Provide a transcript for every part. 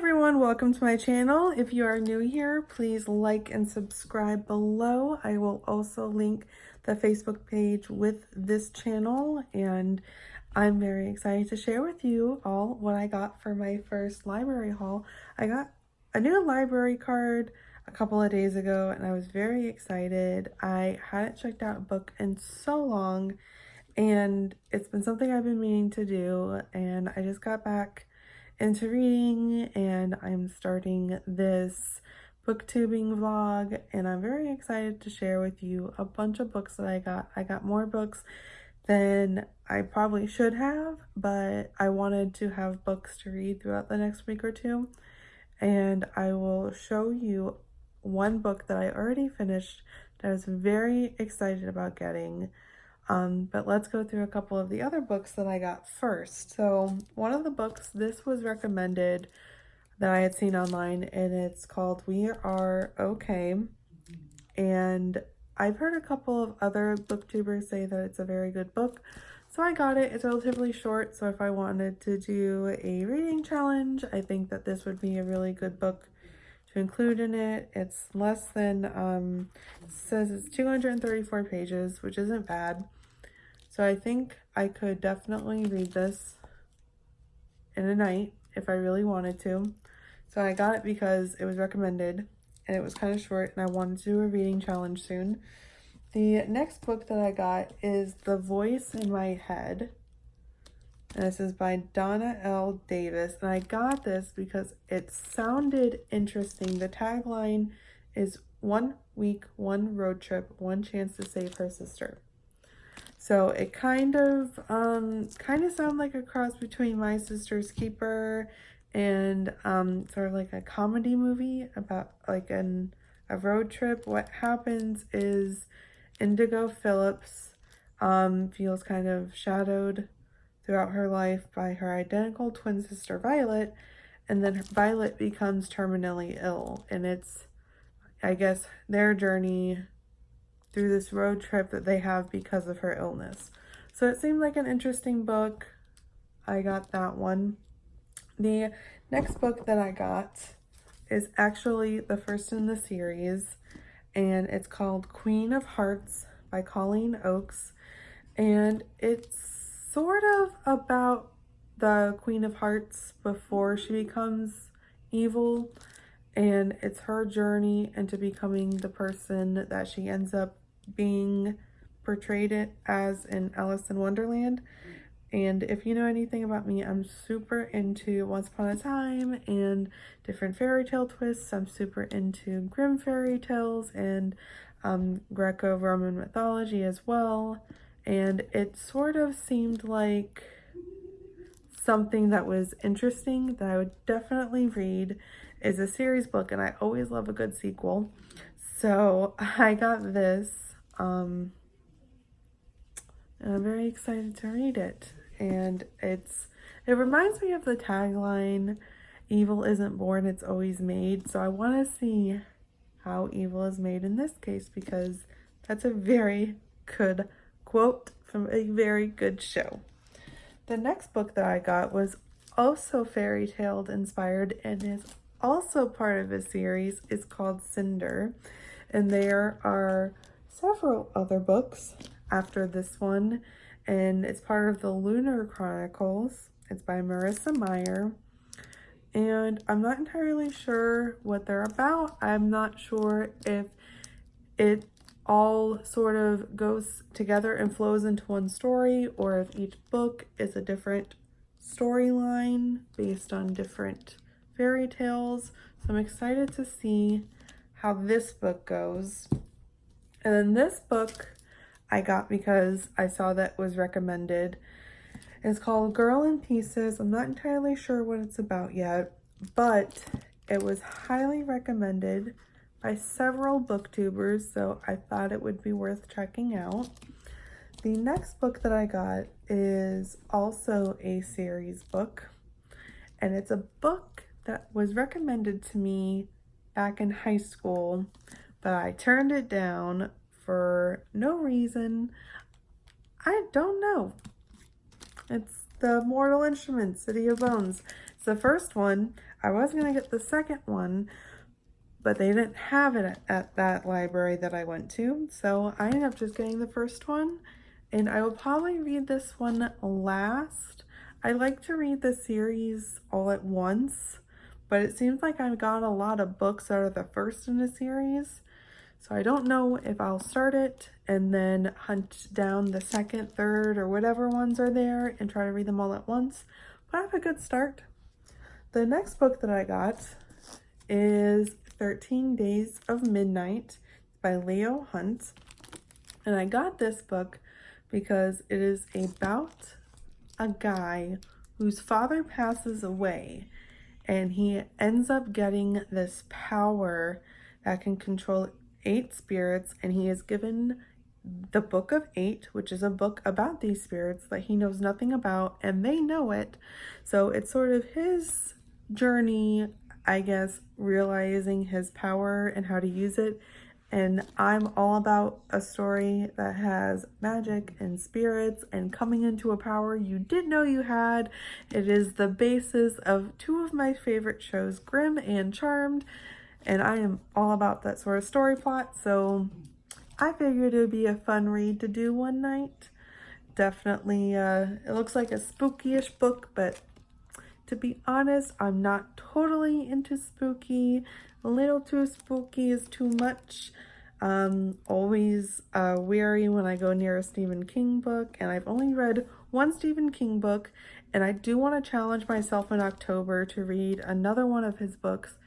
everyone, welcome to my channel. If you are new here, please like and subscribe below. I will also link the Facebook page with this channel, and I'm very excited to share with you all what I got for my first library haul. I got a new library card a couple of days ago and I was very excited. I hadn't checked out a book in so long and it's been something I've been meaning to do, and I just got back into reading and I'm starting this booktubing vlog, and I'm very excited to share with you a bunch of books that I got. I got more books than I probably should have, but I wanted to have books to read throughout the next week or two, and I will show you one book that I already finished that I was very excited about getting. But let's go through a couple of the other books that I got first. So one of the books, this was recommended that I had seen online, and it's called We Are Okay. And I've heard a couple of other booktubers say that it's a very good book. So I got it. It's relatively short, so if I wanted to do a reading challenge, I think that this would be a really good book to include in it. It's less than, it says it's 234 pages, which isn't bad. So I think I could definitely read this in a night if I really wanted to. So I got it because it was recommended and it was kind of short and I wanted to do a reading challenge soon. The next book that I got is The Voice in My Head. And this is by Donna L. Davis. And I got this because it sounded interesting. The tagline is 1 week, 1 road trip, 1 chance to save her sister. So it kind of sounds like a cross between My Sister's Keeper and sort of like a comedy movie about like a road trip. What happens is Indigo Phillips feels kind of shadowed throughout her life by her identical twin sister Violet, and then Violet becomes terminally ill, and it's, I guess, their journey through this road trip that they have because of her illness. So it seemed like an interesting book. I got that one. The next book that I got is actually the first in the series, and it's called Queen of Hearts by Colleen Oakes. And it's sort of about the Queen of Hearts before she becomes evil, and it's her journey into becoming the person that she ends up being portrayed as in Alice in Wonderland. And if you know anything about me, I'm super into Once Upon a Time and different fairy tale twists. I'm super into Grimm fairy tales and Greco-Roman mythology as well. And it sort of seemed like something that was interesting that I would definitely read. Is a series book, and I always love a good sequel. So I got this, and I'm very excited to read it. And it reminds me of the tagline, "Evil isn't born, it's always made." So I want to see how evil is made in this case, because that's a very good quote from a very good show. The next book that I got was also fairy tale inspired and is also part of a series. Is called Cinder, and there are several other books after this one, and it's part of the Lunar Chronicles. It's by Marissa Meyer, and I'm not entirely sure what they're about. I'm not sure if it all sort of goes together and flows into one story, or if each book is a different storyline based on different fairy tales. So I'm excited to see how this book goes. And then this book I got because I saw that was recommended. It's called Girl in Pieces. I'm not entirely sure what it's about yet, but it was highly recommended by several booktubers, so I thought it would be worth checking out. The next book that I got is also a series book, and it's a book that was recommended to me back in high school, but I turned it down for no reason. I don't know. It's The Mortal Instruments, City of Bones. It's the first one. I was going to get the second one, but they didn't have it at that library that I went to. So I ended up just getting the first one, and I will probably read this one last. I like to read the series all at once, but it seems like I've got a lot of books that are the first in the series. So I don't know if I'll start it and then hunt down the second, third, or whatever ones are there and try to read them all at once. But I have a good start. The next book that I got is 13 Days of Midnight by Leo Hunt. And I got this book because it is about a guy whose father passes away, and he ends up getting this power that can control 8 spirits, and he is given the Book of 8, which is a book about these spirits that he knows nothing about, and they know it. So it's sort of his journey, I guess, realizing his power and how to use it. And I'm all about a story that has magic and spirits and coming into a power you didn't know you had. It is the basis of 2 of my favorite shows, Grimm and Charmed, and I am all about that sort of story plot, so I figured it would be a fun read to do one night. Definitely, it looks like a spooky-ish book, but to be honest, I'm not totally into spooky. A little too spooky is too much. Always wary when I go near a Stephen King book, and I've only read one Stephen King book, and I do want to challenge myself in October to read another one of his books.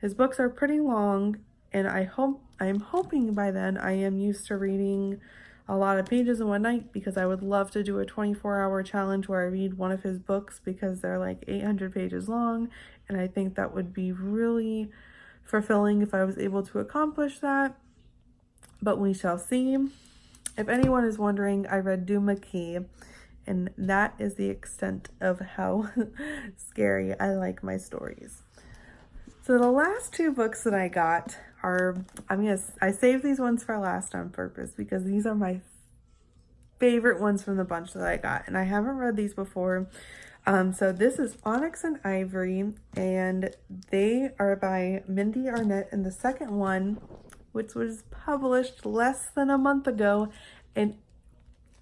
His books are pretty long, and I'm hoping by then I am used to reading a lot of pages in one night, because I would love to do a 24-hour challenge where I read one of his books, because they're like 800 pages long, and I think that would be really fulfilling if I was able to accomplish that, but we shall see. If anyone is wondering, I read Doom McKee, and that is the extent of how scary I like my stories. So the last 2 books that I got are, I saved these ones for last on purpose because these are my favorite ones from the bunch that I got, and I haven't read these before. So this is Onyx and Ivory, and they are by Mindy Arnett, and the second one, which was published less than a month ago and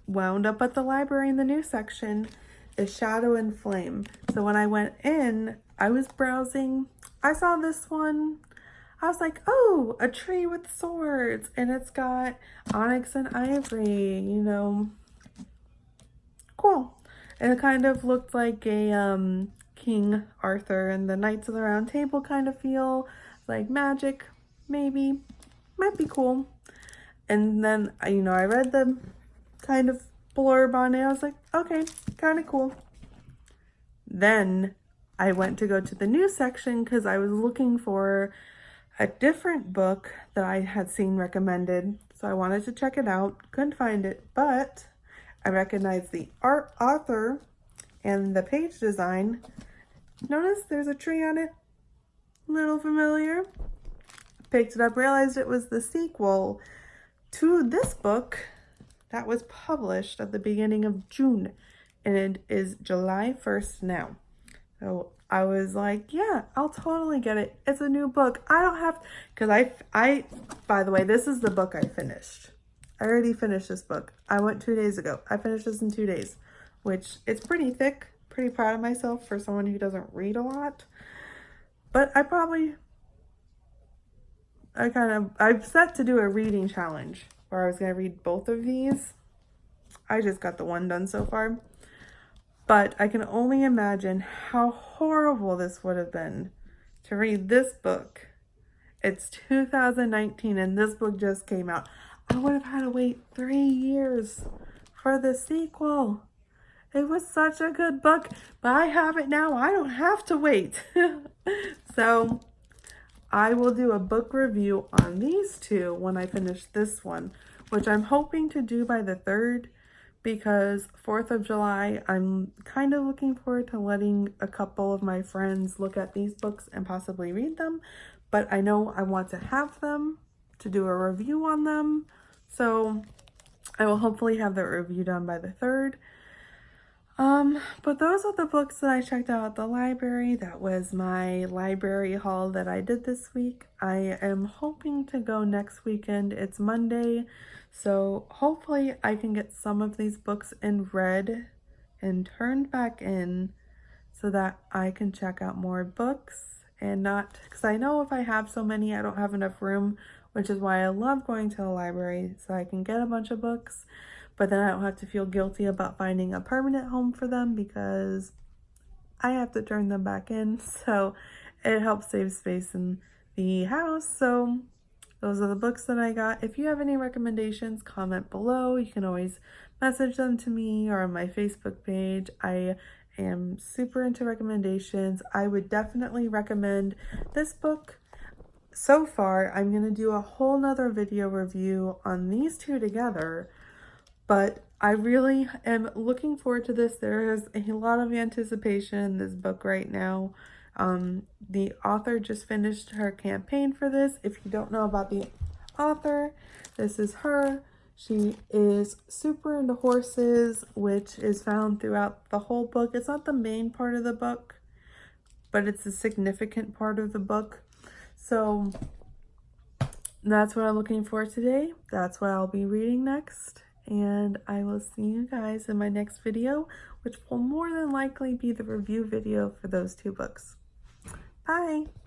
wound up at the library in the new section, is Shadow and Flame. So when I went in, I was browsing, I saw this one, I was like, oh, a tree with swords, and it's got onyx and ivory, you know, cool. And it kind of looked like a King Arthur and the Knights of the Round Table kind of feel, like magic, maybe, might be cool. And then, you know, I read the kind of blurb on it, I was like, okay, kind of cool. Then I went to go to the new section because I was looking for a different book that I had seen recommended. So I wanted to check it out. Couldn't find it, but I recognized the author and the page design. Notice there's a tree on it. A little familiar. Picked it up, realized it was the sequel to this book that was published at the beginning of June. And it is July 1st now. So I was like, yeah, I'll totally get it. It's a new book. I don't have, because I, by the way, this is the book I finished. I already finished this book. I went 2 days ago. I finished this in 2 days, which it's pretty thick. Pretty proud of myself for someone who doesn't read a lot. But I've set to do a reading challenge where I was going to read both of these. I just got the one done so far. But I can only imagine how horrible this would have been to read this book. It's 2019 and this book just came out. I would have had to wait 3 years for the sequel. It was such a good book, but I have it now. I don't have to wait. So I will do a book review on these 2 when I finish this one, which I'm hoping to do by the 3rd. Because 4th of July, I'm kind of looking forward to letting a couple of my friends look at these books and possibly read them. But I know I want to have them to do a review on them. So I will hopefully have the review done by the 3rd. But those are the books that I checked out at the library. That was my library haul that I did this week. I am hoping to go next weekend. It's Monday, so hopefully I can get some of these books in red and turned back in so that I can check out more books and not, because I know if I have so many, I don't have enough room, which is why I love going to the library so I can get a bunch of books, but then I don't have to feel guilty about finding a permanent home for them because I have to turn them back in. So it helps save space in the house. So those are the books that I got. If you have any recommendations, comment below. You can always message them to me or on my Facebook page. I am super into recommendations. I would definitely recommend this book. So far, I'm going to do a whole nother video review on these two together, but I really am looking forward to this. There is a lot of anticipation in this book right now. The author just finished her campaign for this. If you don't know about the author, this is her. She is super into horses, which is found throughout the whole book. It's not the main part of the book, but it's a significant part of the book. So that's what I'm looking for today. That's what I'll be reading next. And I will see you guys in my next video, which will more than likely be the review video for those two books. Bye!